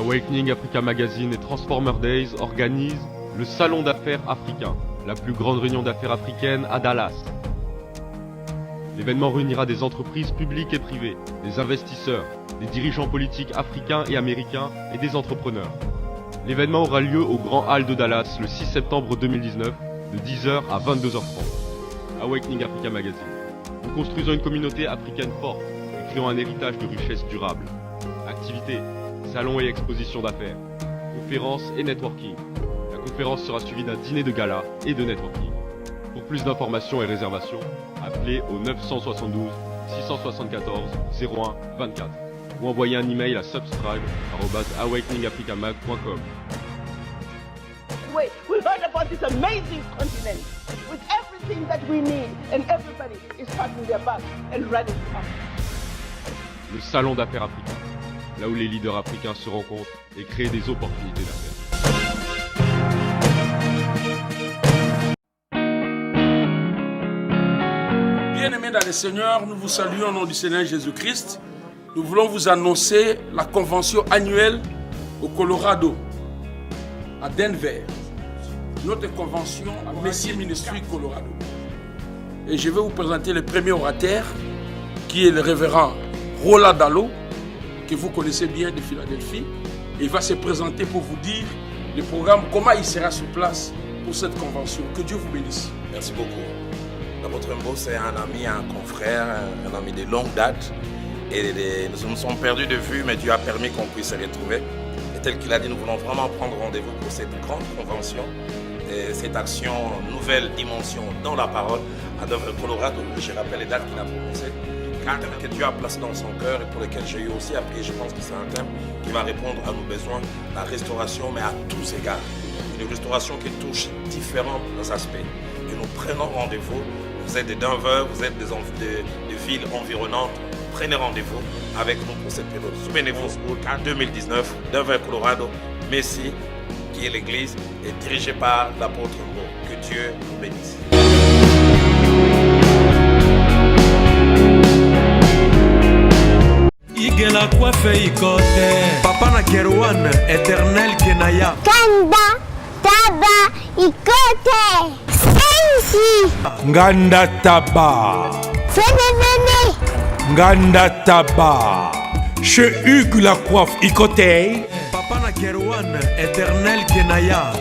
Awakening Africa Magazine et Transformer Days organisent le Salon d'affaires africain, la plus grande réunion d'affaires africaine à Dallas. L'événement réunira des entreprises publiques et privées, des investisseurs, des dirigeants politiques africains et américains et des entrepreneurs. L'événement aura lieu au Grand Hall de Dallas le 6 septembre 2019, de 10h à 22h30. Awakening Africa Magazine. Nous construisons une communauté africaine forte et créons un héritage de richesse durable. Activités, salons et expositions d'affaires, conférences et networking. La conférence sera suivie d'un dîner de gala et de networking. Pour plus d'informations et réservations, appelez au 972 674 01 24 ou envoyez un email à subscribe@awakeningafricamag.com. We heard about this amazing continent with everything that we need, and everybody is packing their bags and ready to come. Le Salon d'affaires africain, là où les leaders africains se rencontrent et créent des opportunités d'affaires. Bien-aimés dans le Seigneur, nous vous saluons au nom du Seigneur Jésus-Christ. Nous voulons vous annoncer la convention annuelle au Colorado, à Denver. Notre convention à Messie Ministry Colorado. Et je vais vous présenter le premier orateur, qui est le révérend Roland Dallot, que vous connaissez bien de Philadelphie. Et il va se présenter pour vous dire le programme, comment il sera sur place pour cette convention. Que Dieu vous bénisse. Merci beaucoup. L'apôtre Mbo, c'est un ami, un confrère, un ami de longue date. Et nous nous sommes perdus de vue, mais Dieu a permis qu'on puisse se retrouver. Et tel qu'il a dit, nous voulons vraiment prendre rendez-vous pour cette grande convention, et cette action nouvelle dimension dans la parole à Denver, Colorado. Je rappelle les dates qu'il a prononcées. Que Dieu a placé dans son cœur et pour lesquels j'ai eu aussi à prier. Je pense que c'est un thème qui va répondre à nos besoins, la restauration, mais à tous égards. Une restauration qui touche différents aspects. Et nous prenons rendez-vous. Vous êtes de Denver, vous êtes des villes environnantes. Prenez rendez-vous avec nous pour cette période. Souvenez-vous, en 2019, Denver, Colorado, Messie, qui est l'église, est dirigée par l'apôtre Mbo. Que Dieu vous bénisse. Igela coiffe ikote Papa na Kerouan, éternel Kenaya Kanda, taba, ikote Sensi Nganda Taba Fenenene Nganda Taba Che Hugues la coiffe ikote Papa na Kerouan, éternel Kenaya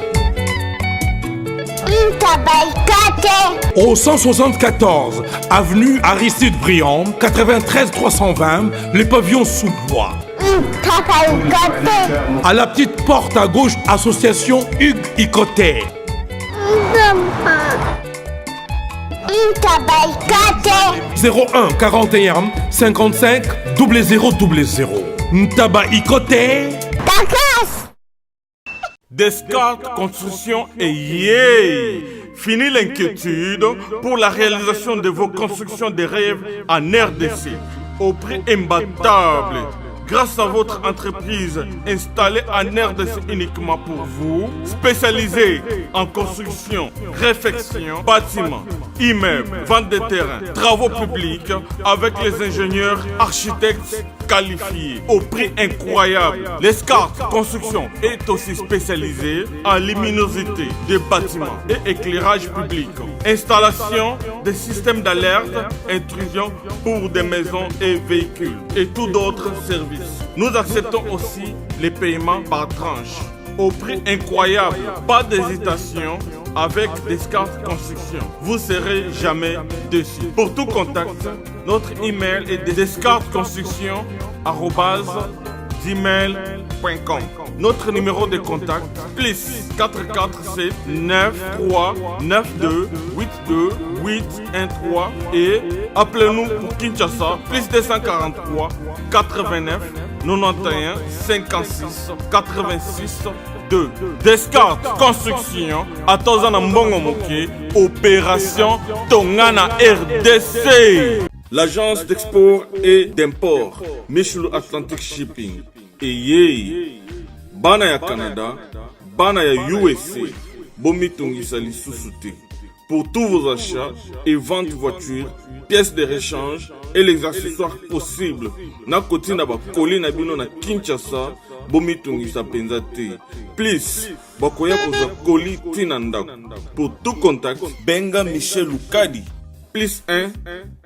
Intabaikate Au 174 avenue Aristide Briand, 93 320, le pavillon sous bois. Intabaikate À la petite porte à gauche, association Hugues Ikoté. Intabaikate 01 41 55 0000. Ntaba Ikoté. Takas Descartes Construction et yeah! Fini l'inquiétude pour la réalisation de vos constructions de rêves en RDC au prix imbattable. Grâce à votre entreprise installée en RDC uniquement pour vous, spécialisée en construction, réfection, bâtiments, immeubles, vente de terrains, travaux publics avec les ingénieurs architectes qualifiés au prix incroyable. L'escart Construction est aussi spécialisée en luminosité des bâtiments et éclairage public, installation des systèmes d'alerte, intrusion pour des maisons et véhicules et tout d'autres services. Nous acceptons aussi les paiements par tranche au prix incroyable. Pas d'hésitation avec Descartes Construction. Vous ne serez jamais déçus. Pour tout contact, notre email est descartesconstruction@gmail.com. Notre numéro de contact plus 447 93 92 82 813 et appelez-nous pour Kinshasa plus 243 89 91 56 86 2. Descartes Construction à Tozana Mbongo Moké, opération Tongana RDC. L'agence d'export et d'import Michel Atlantic Shipping et yé bana ya Canada, bana ya USA, bomitungisa lisusu te. pour tous vos achats et ventes voitures, pièces de rechange et les accessoires possibles. Na koti na ba koli na bino na Kinshasa, bomi tungisa penza te. Please, bakoya koza koli tina ndako. Pour tout contact, benga Michel Lukadi. Plus 1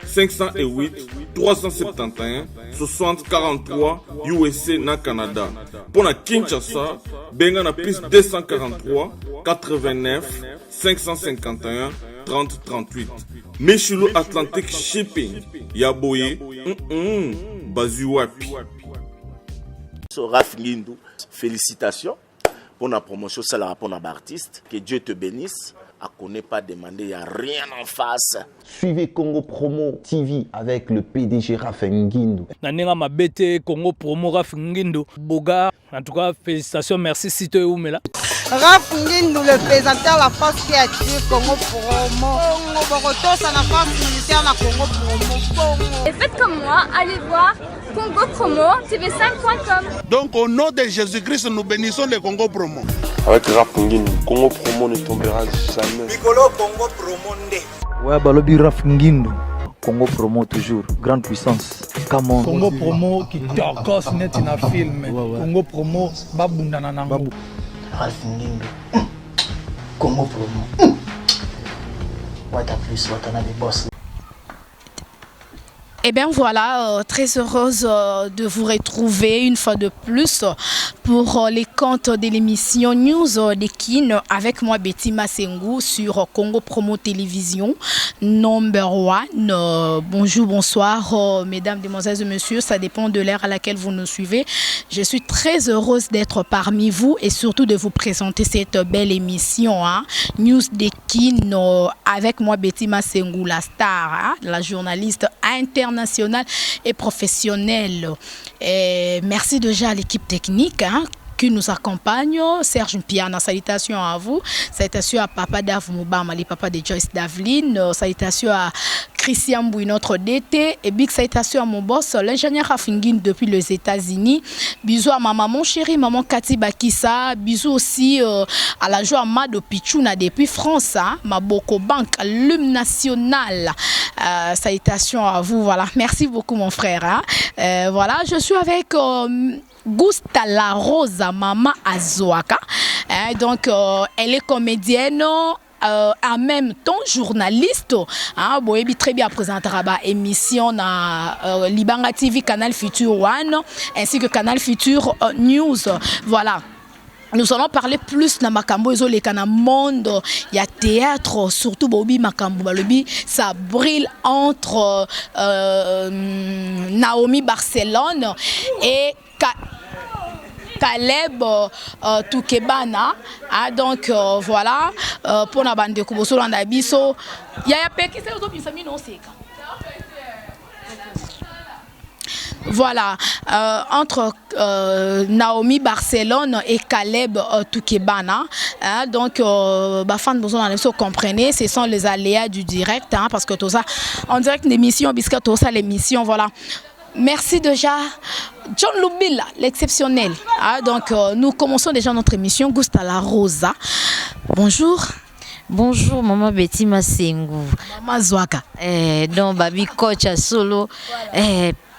508 371 60 43 USA na Canada. Pour na Kinshasa, benga na plus 243 89 551 30 38. Michelo Atlantic Shipping. Yaboye, Bazuapi. Raph Ngindou, félicitations pour la promotion, c'est la rapport d'artiste. Que Dieu te bénisse. À connaît pas demander, il n'y a rien en face. Suivez Congo Promo TV avec le PDG Raph Ngindou. Nanenga mabete Congo Promo Raph Ngindou. Boga, en tout cas, félicitations, merci Sito Oumela. Raph Ngindou, le présentateur la force créative Congo Promo. Boroto, ça la force militaire la Congo Promo. Et faites comme moi, allez voir Congo Promo, tv5.com. Donc au nom de Jésus-Christ, nous bénissons le Congo Promo. Avec Raph Ngindou, Congo Promo ne tombera jamais. Piccolo Congo Promo nde. Ouais, Balobi Raph Ngindou. Congo Promo toujours, grande puissance. Come on. Congo Promo qui torcos net in a film. Congo Promo, babunda nanango. Raph Ngindou. Congo Promo. What a plus, what a boss. Eh bien voilà, très heureuse de vous retrouver une fois de plus pour les comptes de l'émission News de Kin avec moi Betty Massengou sur Congo Promo Télévision number 1. Bonjour, bonsoir mesdames, demoiselles et messieurs, ça dépend de l'heure à laquelle vous nous suivez. Je suis très heureuse d'être parmi vous et surtout de vous présenter cette belle émission News de Kin avec moi Betty Massengou, la star, la journaliste internationale et professionnelle. Et merci déjà à l'équipe technique qui nous accompagne. Serge Mpiana, salutations à vous. Salutations à Papa Dave Moubama, les papas de Joyce Davlin. Salutations à Christian Bouy, notre DT. Et big salutations à mon boss, l'ingénieur Raph Ngindou depuis les États-Unis. Bisous à ma maman chérie, maman Cathy Bakissa. Bisous aussi à la joie Mado Pichouna depuis France. Maboko Bank, l'hymne national. Salutations à vous. Voilà. Merci beaucoup, mon frère. Voilà, je suis avec Gusta La Rosa, Mama Azoaka. Donc, elle est comédienne. En même temps journaliste, Boebi très bien présentera émission na Libanga TV, Canal Futur One, ainsi que Canal Futur News. Voilà. Nous allons parler plus de Makambo et le Kana monde. Il y a théâtre, surtout Bobi Makambo. Ça brille entre Naomi Barcelone et Caleb Toukebana. Donc voilà, pour la bande de Kuboso Landabiso, il y a Peki, c'est aux autres non c'est. Voilà, entre Naomi Barcelone et Caleb Toukebana. Donc, fan besoin comprenez, ce sont les aléas du direct, parce que tout ça, en direct l'émission, puisque tout ça l'émission, voilà. Merci déjà, John Lubila, l'exceptionnel. Donc, nous commençons déjà notre émission, Gusta La Rosa. Bonjour. Bonjour, maman Betty Massengou. Maman Zouaka. Donc, baby coach à solo.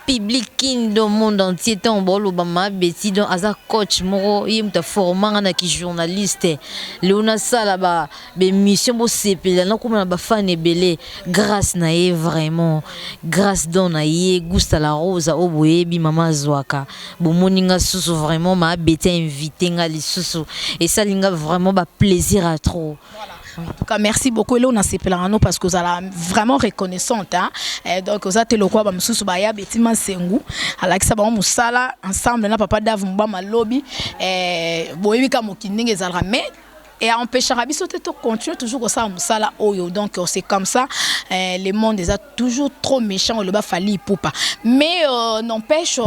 Public dans le monde entier, tant bolo bama Betty donc aza coach moro yim ta formant na ki journaliste Léona sala ba mission bo sepela na kuma ba fan ebele grâce na ye vraiment grâce don na ye Gusta La Rosa oboyebi mama Zouaka bo moninga susu vraiment ma Betty invité nga lisusu et ça linga vraiment ba plaisir à trop. Voilà. En tout cas, merci beaucoup. Là, on a séparé parce que vous êtes vraiment reconnaissante. Donc, vous êtes le roi de Moussouba, Betty Massengou. Alors, ça va musala ensemble. Na papa Davumba Malobi. Boyebi Kamokinding et Zalramé. Et empêcher Rabiso de continuer toujours comme ça musala oyo. Donc, c'est comme ça. Le monde est toujours trop méchant. Le bas fali poupa. Mais n'empêche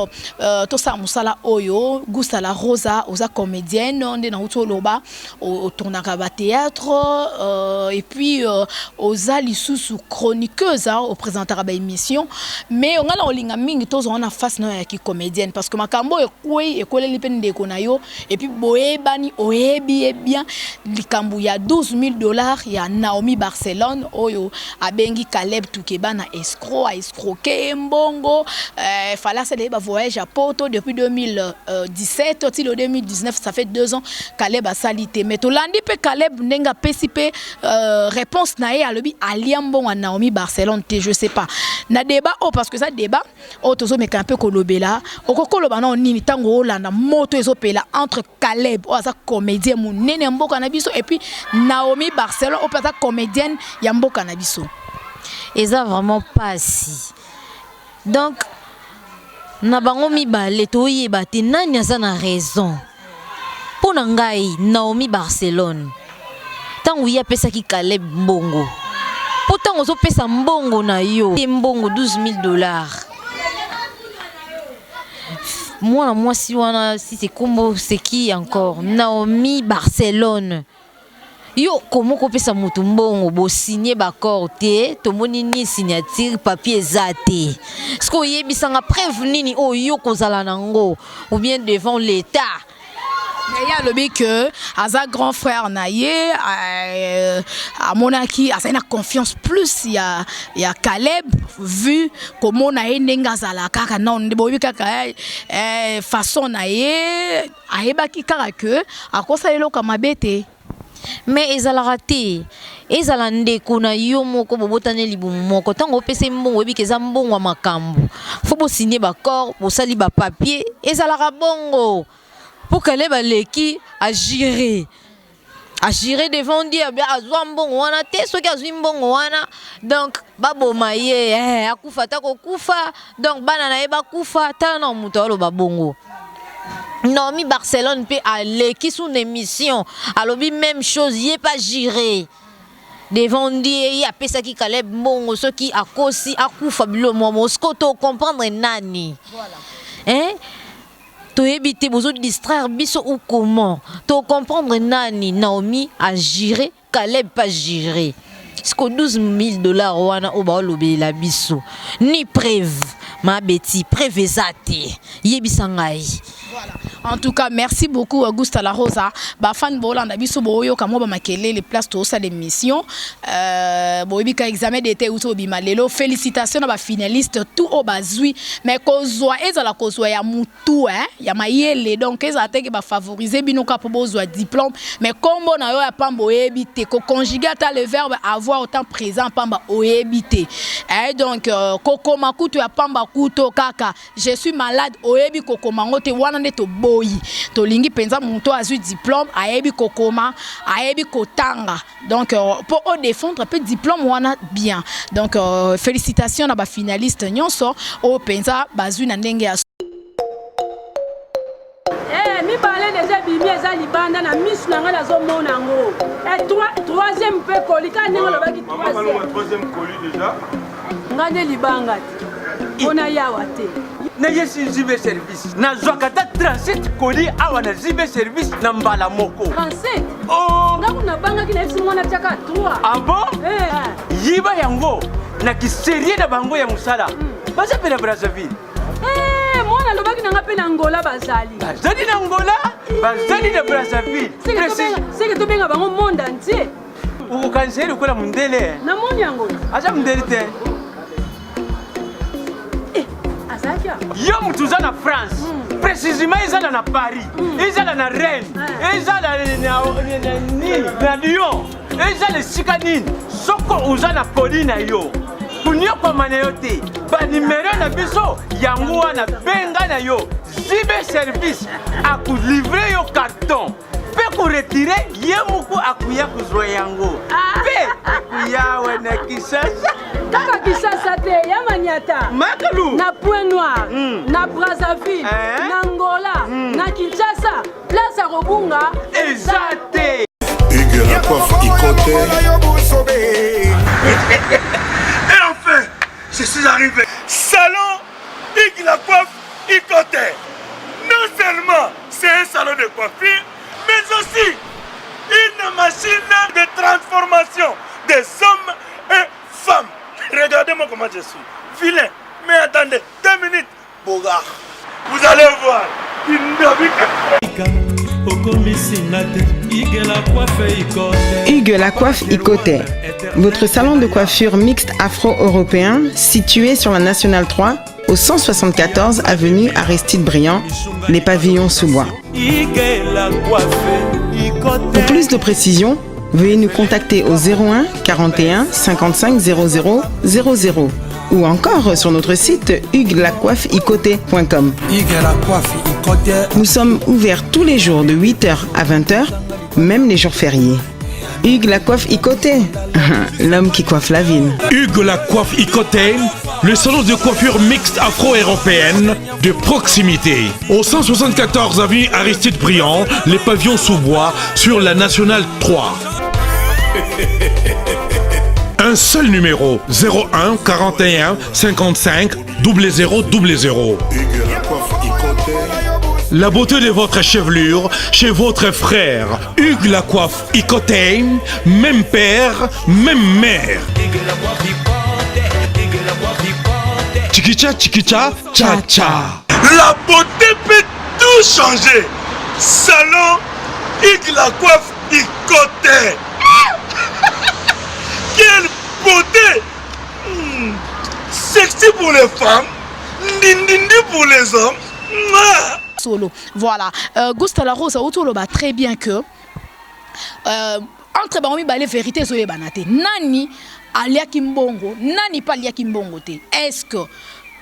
tout ça musala oyo. Gusta La Rosa, osa comédienne. On est dans le loba au tournage théâtre. Et puis osa lisusu chroniqueuse au présentateur de émission. Mais on a la linga mingi tous on a face na qui comédienne parce que makambo est quoi et quoi les peine de konayo et puis boebani oebi et bien likambu ya $12,000 ya Naomi Barcelone oyo abengi Caleb Toukeba na escroc a escroqué mbongo fallait se ba voyage à Porto depuis 2017 au 2019 ça fait 2 ans Caleb a salité mais to landi pe Caleb nenga pesipe réponse na ye alobi aliambon à Naomi Barcelone te je sais pas na débat parce que ça débat tozo meka un peu kolobela okokoloba na nini tango olanda moto ezopela entre Caleb oza comédien munene mboka na biso et puis Naomi Barcelone opata comédienne ya mboka na biso eza vraiment pas si donc na bango mibale toyeba te nani aza na raison pona ngai Naomi Barcelone tango ya pesa ki Caleb mbongo pourtant ozo pesa mbongo na yo mbongo $12,000 moi si wana si c'est combo c'est qui encore Naomi Barcelone yo comment ko pesa mutu mbongo bo signer ba accord te to moni ni signature papier zate sko yebisanga preuve nini o yo kozala nango ou bien devant l'état. Il y a le que Aza grand frère naye à Monaki a une confiance plus il y a Caleb vu comment naye nengazala kaka non bobi kaka façon naye ayebaki kaka que à quoi ça elo kama bete mais ezala raté ezala ndeko na yo moko bobotane libumu moko tango pese mbongo ebi keza mbongo wa makambo faut bo signer ba corps bo sali ba papier ezala ka bongo pour que les baleki à gérer devant Dieu a zwa mbongo wana te soki azwi mbongo wana donc baboma ye akufa ta ko kufa donc bana na ye bakufa ta na muto aloba bongo. Naomi Barcelone peut aller qui sous une émission alobi même chose yé pas géré devant Dieu y a pesa ki Caleb mbongo ce qui a kosi akufa bilo momo skoto comprendre nani voilà hein to éviter bozo distraire biso ou comment to comprendre nani Naomi a géré Caleb pas géré ce que $12,000 wana oba lobe la biso ni preuve ma beti preuve zate yebisangai. Voilà. En tout cas, merci beaucoup Augusta La Rosa. Ba fan bolanda biso boyo kamo ba makele les places to sa l'émission. Boyebi ka examen d'été ou to bimalelo. Félicitations à ba finaliste tout au bazui. Mais kozwa ezala kozwa ya mutu hein, ya mayele donc ezate ke ba favoriser binoka po bozwa diplôme. Mais kombo na yo ya pamba oyebite ko conjuguer ta le verbe avoir autant présent pamba oyebite. Et donc kokoma kutu ya pamba kuto kaka. Je suis malade oyebi kokoma ngote wana to boyi to lingi penza muto azu diplôme ayebi kokoma ayebi kotanga donc pour défendre peu diplôme wana bien donc félicitations na ba finaliste nyonso o penza bazu na ndenge ya mi parler déjà bimi eza libanda na misu na nga nazo mona ngo et troisième pe kolika ndenge lo baki troisième colis déjà ngane libanga ona yawa te na yesi zibe service na zwakata 37 colis awa na zibe service na mbala moko 37 oh ngaku na banga kina esi mwana tiaka 3 ah bon yiba yango na kiserie na bango ya musala basa pe na Brazzaville mwana lobaki na nga pe na Angola bazali na Angola bazali na Brazzaville c'est que to benga bango monde entier ukanseri ukola mundele na moni yango acha mundele te yo mutu uza na France précisément ezala na Paris ezala na Rennes ezala na Lyon ezala esika nini soko uza na poli na yo kunyokoma na yo te banimero na biso yango wana benga na yo zibe service akulivre yo carton pe kuretire ye muku akuya kuzwa yango pe akuya na Kinshasa kaka Kinshasa te ya Maniata Makalu na Point Noir na Brazzaville na Angola na Kinshasa place à Robunga ezate Hugues la coiffe Ikote. Et enfin, je suis arrivé. Salon Hugues la coiffe Ikote. Non seulement c'est un salon de coiffure, mais aussi une machine de transformation des hommes et femmes. Regardez-moi comment je suis. Vilain. Mais attendez, 2 minutes. Bogart. Vous allez voir. Une Hugues la coiffe Icoté, votre salon de coiffure mixte afro-européen situé sur la Nationale 3 au 174 avenue Aristide Briand, les pavillons sous bois. Pour plus de précisions, veuillez nous contacter au 01 41 55 00 00 ou encore sur notre site huguelacoiffeicoté.com. Nous sommes ouverts tous les jours de 8h à 20h, même les jours fériés. Hugues la coiffe Icoté, l'homme qui coiffe la ville. Hugues la coiffe Icoté, le salon de coiffure mixte afro-européenne de proximité. Au 174 avenue Aristide Briand, les pavillons sous bois sur la Nationale 3. Un seul numéro, 01 41 55 00 00. La beauté de votre chevelure chez votre frère. Hugues la coiffe Icoté, même père, même mère. Chikicha, chikicha, cha cha. La beauté peut tout changer. Salon Hugues la coiffe Icoté. Quelle beauté! Sexy pour les femmes, nindindi pour les hommes. Solo. Voilà. Gustave La Rosa autour va très bien que entre baomi balé vérité zoé banate. Nani alia kimbongo, nani pas alia kimbongo te. Est-ce que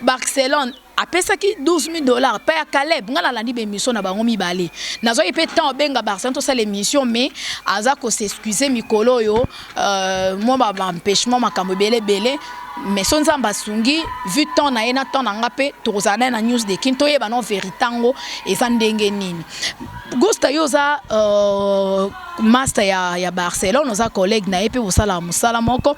Barcelone a payé $12 000 paye à Caleb ngala landi be mission na bango mi balé. Nazo ipé temps benga Barcelone to ça l'émission mais azako s'excuser mikolo yo moi ba empêchement makambo belé mais son zamba sungi vu ton na ena ton nga pe tozana na news de kinto yeba non veritango eza ndenge nini Gusta yoza master ya Barcelone nos collègues na epe osala musala moko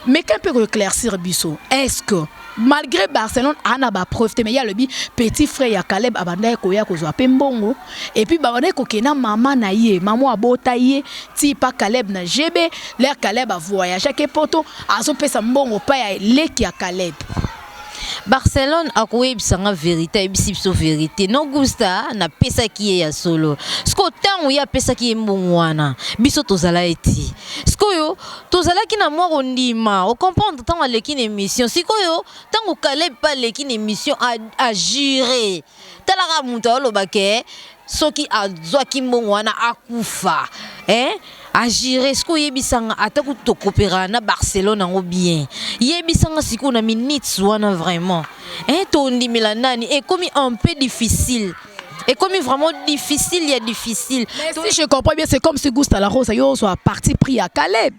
mais qu'un peu éclaircir biso est-ce que malgré Barcelone ana ba preuve mais il y a le petit frère ya Caleb abanda ko ya ko zo pembongo et puis babane ko kena maman na ye maman abota ye ti pa Caleb na GB l'air Caleb a voyagé ke poto azo pesa mbongo pa ya leki ya Caleb. Barcelone a quoi bisanga vérité bisipso vérité non gusta na pesa qui ya solo sko tango ya pesa qui mbongwana biso tozala eti sko yo tozala ki na mwa ondima o comprendre tango leki émission siko yo tango Caleb pas leki émission a juré talaka muta lobake soki azwa kimbongwana akufa agir ce que yebisanga ataku tokopera na Barcelone ngo bien yebisanga siko na minutes wana vraiment tondi milanani et comme un peu difficile et comme vraiment difficile il y a difficile mais si je comprends bien c'est comme si Gustave La Rosa yo soit parti pris à Caleb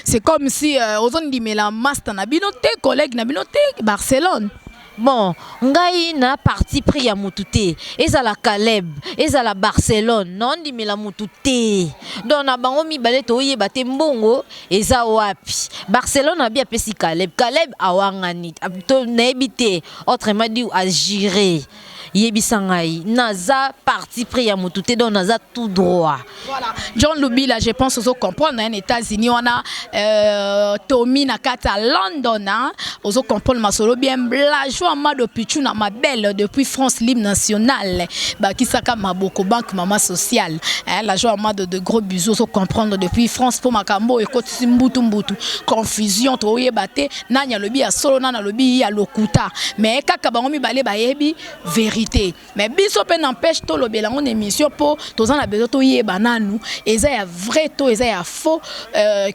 c'est comme si ozondi mela master na binote collègue na binote Barcelone. Bon, ngai na parti pris ya mutute ezala Caleb ezala Barcelone non di mela mutute donc na bango mi baleto oyeba te mbongo eza wapi Barcelone a bien pesi Caleb awangani to nebite autrement dit à gérer yebisangai naza parti pris ya mutute donc naza tout droit. Voilà John Lubila je pense aux comprendre en États-Unis on a Tommy na kata London aux comprendre masolo bien blage Amado Pichuna ma belle depuis France Libre Nationale Bakisaka Maboko Banque Maman Sociale la joie Amado de gros bisous so comprendre depuis France pour Makambo et côté mbutu confusion to yebate nanya lobi ya solo nana lobi ya lokuta mais kaka bango mi balé bayebi vérité mais biso pe n'empêche to lobela en émission pour tozan la besoin to yeba nanu eza ya vrai to eza ya faux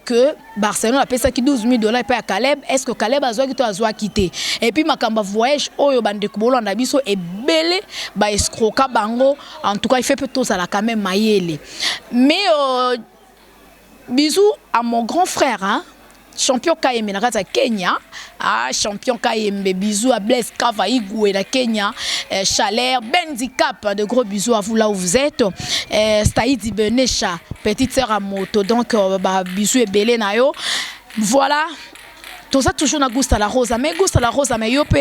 que Barcelone a payé ça qui $12 000 paye à Caleb est-ce que Caleb a zoa qui to azwa quitter et puis Makamba voyage oyo bande kubolo na biso et belé ba escroka bango en tout cas il fait plutôt ça la quand même mayele mais bisous à mon grand frère champion Kayembe na kata Kenya champion Kayembe bisous à Blaise Kava Igwe na Kenya Chaleur Bendicap de gros bisous à vous là où vous êtes Staïdi Benesha petite sœur à moto donc bisous et belé na yo voilà. Tout ça toujours na Gustave La Rosa mais Gustave La Rosa mais yope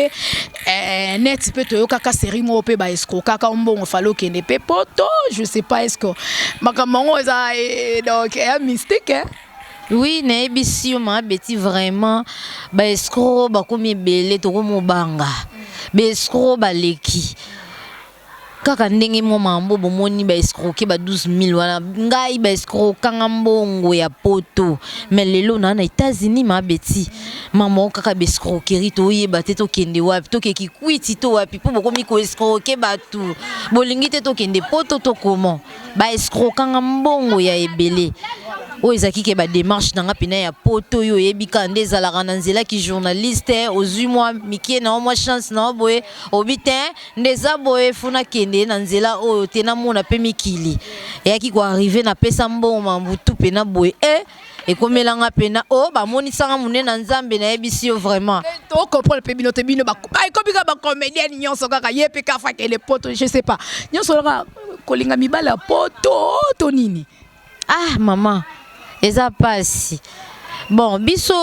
net peut to kaka série mo pe ba escroc kaka mbongo falo kene pe poto je sais pas est-ce que makamango ça donc un mystique oui na ebisi ma beti vraiment ba escroc ba komi belé to ko mobanga ba escroc ba leki kaka ndenge mo mambo bomoni ba escroquer ba 12000 wana ngai ba escroquer mbongo ya poto mais lelo na États-Unis ma beti maman kaka ba escroquerie to yeba te to kende wapi to keki kwiti to wapi po bokomi ko escroquer batu bolingi te to kende poto to comment ba escroquer mbongo ya ebele o ezaki ke ba démarche nanga pina ya poto yo yebika ndeza la rananzela ki journaliste ozui moi mikie na moi chance na boye obitin ndeza boye funa kende na nzela o tena mona pe mikili yaki ko arriver na pesa mbongo mambutu pena boye et comme langa pena o ba moni sanga munene na nzambe na yebisi yo vraiment to comprendre pe bino te bino ba komika ba comédien nyonso kaka yepe ka fa ke les potes je sais pas nyonso ka kolinga mibala poto to nini ah maman eza pasi bon biso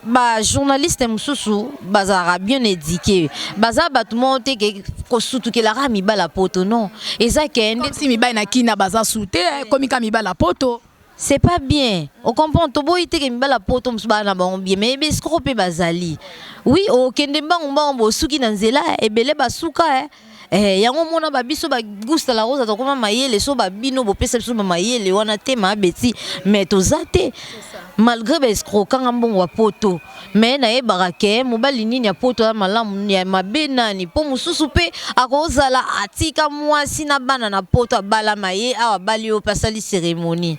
ba journaliste mususu bazara bien éduqué baza batu monte ke ko sutu ke la rami bala poto non eza kende si mi ba na kina baza sute komika mi bala poto c'est pas bien on comprend to boyite ke mi bala poto musuba na bon bien mais be scrope bazali oui o kende mbangombo suki na nzela ebele basuka yango mona ba biso ba gusta la rosa to koma mayele so ba bino bo pesa biso mayele wana te ma beti mais to zate malgré ba escroquant mbongo wa poto mais na e barake mobali nini ya poto ya malamu ya mabenani po mususu pe akozala atika mwasi na bana na poto abala maye awa bali o pasali cérémonie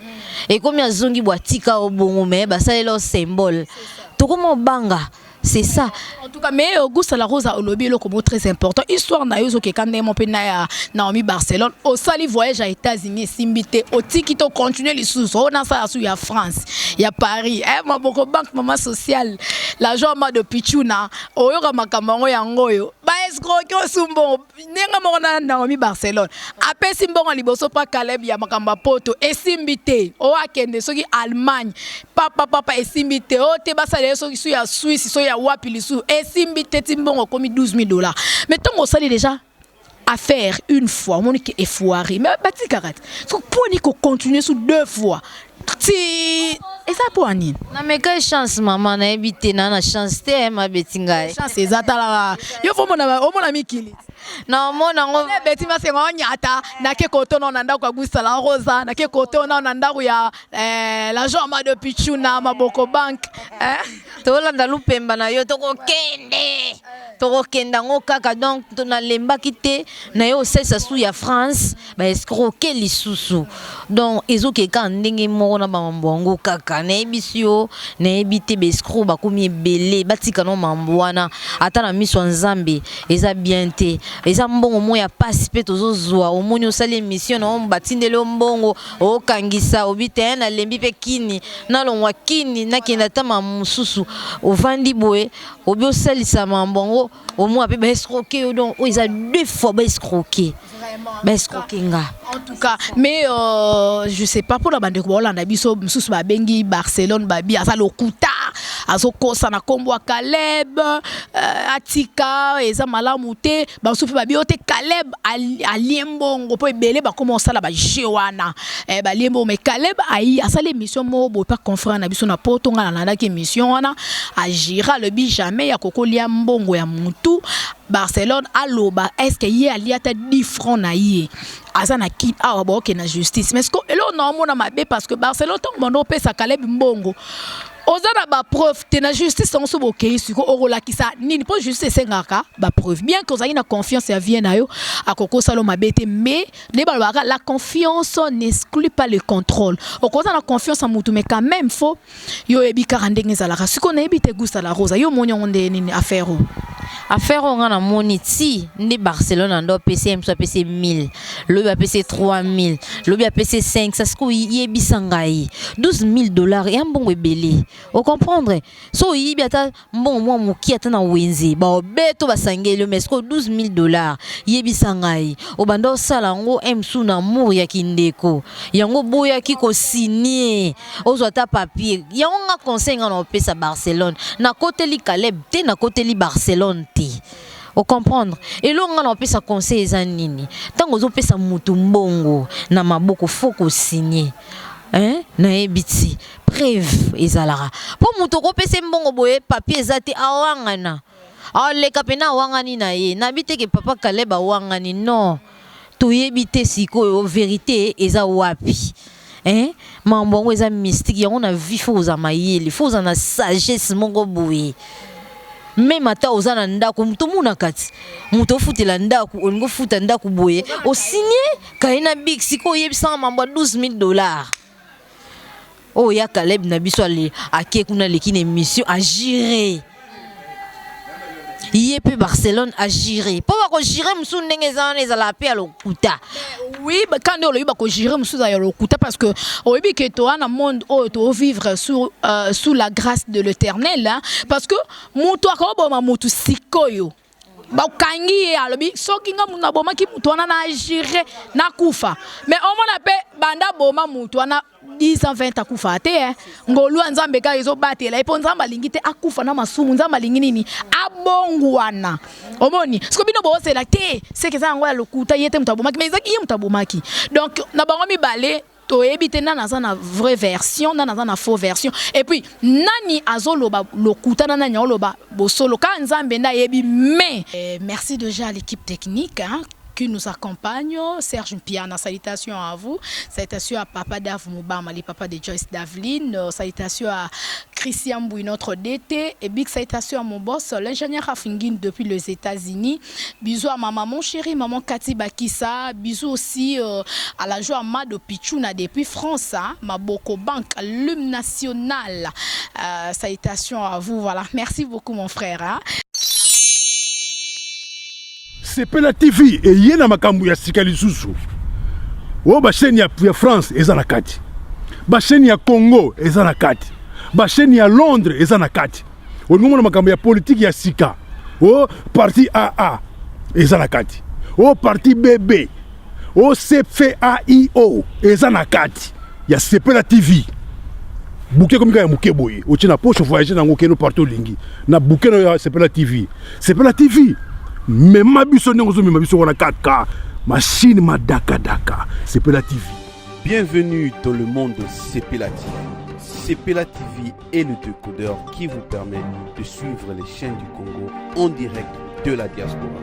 et comme azongi bo atika obongo mais ba salelo symbole to koma banga. C'est ça. En tout cas, mais Auguste la Rosa au lobby est très important. Histoire na yozo ke kande mon pena Naomi Barcelone. Au sali voyage à États-Unis, simbité. Au tikito continuer les sous. On a ça il y a France, il y a Paris. Ma boko banque maman sociale. L'argent ma de Pichuna. O yo ma kamango yangoyo. Ba escroquer sumbo. Nenga mona Naomi Barcelone. Après simbongo liboso pa Caleb ya makamba poto. Et simbité. O akende soki Allemagne. Papa et simbité. O te basale soki ya Suisse so ya wapi lisu et simbi teti mbongo komi $12,000 mais tant on sali déjà à faire une fois mon qui est foiré mais bati karat so poni ko continuer sous 2 fois si et ça pour ani na mais quelle chance maman na ebité na chance te ma betinga chance ezata la yo fo mona mikili na mona ngo beti masengo nyata na ke koto na nanda kwa Auguste la Rosa na ke koto na nanda ya l'argent ma de Pichuna maboko bank to landa lupemba na yo to ko kenda ngo kaka donc to na lemba kité na yo sesa sou ya France ba escroquer lisusu donc ezoke ka ndenge moko na bambongo kaka na ebisio na ebité be escroc ba komi ebele batika no mambwana ata na miso nzambe eza bien te eza mbongo moya passe pe tozozwa omoni osali émission na batindele mbongo okangisa obite na lembi pe kini na longwa kini na kenda tama mususu ovandi boye obi osalisa mambongo omo ape ba escroquer donc eza 2 fois ba escroquer en tout cas mais je sais pas pour la bande ko Hollande biso mususu ba bengi Barcelone babi asa lokuta azokosa na kombo Caleb atika eza malamu te ba sufi babi ote Caleb aliembongo po ebele ba commencer la ba jewana ba liembo mais Caleb ai asa l'émission mo bo pas confrère na biso na poto nga na ndaki émission wana agira le bi jamais ya kokolia mbongo ya mutu Barcelone aloba est-ce que y a liata 10 francs na yé azana ki awa ba ok na justice mais est-ce que elo na mona mabe parce que Barcelone tant mondo pesa Caleb mbongo ozana ba preuve te na justice on so bokei siko orolakisa nini po justice sengaka ba preuve bien que ozali na confiance ya vie na yo akoko salo mabete mais la confiance n'exclut pas le contrôle okoza na confiance en mutu mais quand même faut yo ebi karandenge zalaka siko na ebi te Auguste la Rosa yo monyo nde nini affaire on a moniti ni Barcelone ndo PC so PC 1000 le ba PC 3000 le ba PC 5 ça siko yebisa ngai $12,000 et un bon ebele o comprendre so yibi ata mbongo mwa muki ata na wenze ba beto basangeli mais siko $12,000 yebisa ngai o bando sala ngo emsu na mur ya kindeko yango boya ki ko signer ozwa ta papier yango nga conseil nga na pesa Barcelone na côté li Caleb te na côté li Barcelone te o comprendre et lo nga na pesa conseil za nini tango zo pesa mutu mbongo na maboko foko signer na ebiti preuve ezalara po mutu ko pesa mbongo boye papier ezate awangana leka pena awangani na ye na biteke papa Caleb awangani non toyebi te sikoyo vérité eza wapi. Hein? Mambo eza mystique, on a vu faut za mayele, faut za na sagesse mongo boye. Même ata ozana ndako muto muna kati. Muto futela ndako, olingo futa ndako boye. O signé kaina big siko yebisa mambo $12,000. Oh ya Caleb na biso ali ake kuna lekine mission à gérer. Yépe Barcelone a géré. Pas qu'on gérer monsieur ndengezana les la paix à l'okuta. Oui, quand on le ba gérer monsieur à l'okuta parce que au début que toi dans monde au vivre sous la grâce de l'Éternel hein, parce que muto akoboma mutu sikoyo. Ba kangi alobi soki nga muna boma ki mutu na gérer na kufa. Mais on mona pe banda boma mutu na 10 ans 20 akufa te hein ngolu nzambe ka ezo batela epo nzamba lingi te akufa na masumu nzamba lingi nini abongwana omoni siko bino bo c'est la te c'est que ça ngwa lokuta yete mutabomaki mais ezaki mutabomaki donc na bango mibale to ebite na na vraie version na na faux version et puis nani azoloba lokuta na nani oloba bosolo ka nzambe na yebi mais merci déjà à l'équipe technique hein qui nous accompagne, Serge Mpiana, salutations à vous, salutations à Papa Dav Moubama, le papa de Joyce Davlin, salutations à Christian Bouy, notre DT, et big salutations à mon boss, l'ingénieur Rafingin depuis les États-Unis. Bisous à ma maman chérie, maman Cathy Bakissa, bisous aussi à la joie Mado Pichouna depuis France, hein, ma Boko Bank, l'hymne national. Salutations à vous, voilà. Merci beaucoup mon frère. Hein. Sepela TV et yena makambu ya sikali susu. O ba chaîne ya France eza na kati. Ba chaîne ya Congo eza na kati. Ba chaîne ya Londres eza na kati. O ngomona makambu ya politique ya sika. O parti AA eza na kati. O parti BB. O CFAIO eza na kati. Ya Sepela TV. Bouquet comme ya muke boye. O tina poche voyager na ngokeno partout lingi. Na bouquet ya Sepela TV. Sepela TV. Mais ma biso n'engozo mais ma biso wana 4K machine ma daka Sepela TV. Bienvenue dans le monde de Sepela TV. Sepela TV est le décodeur qui vous permet de suivre les chaînes du Congo en direct de la diaspora.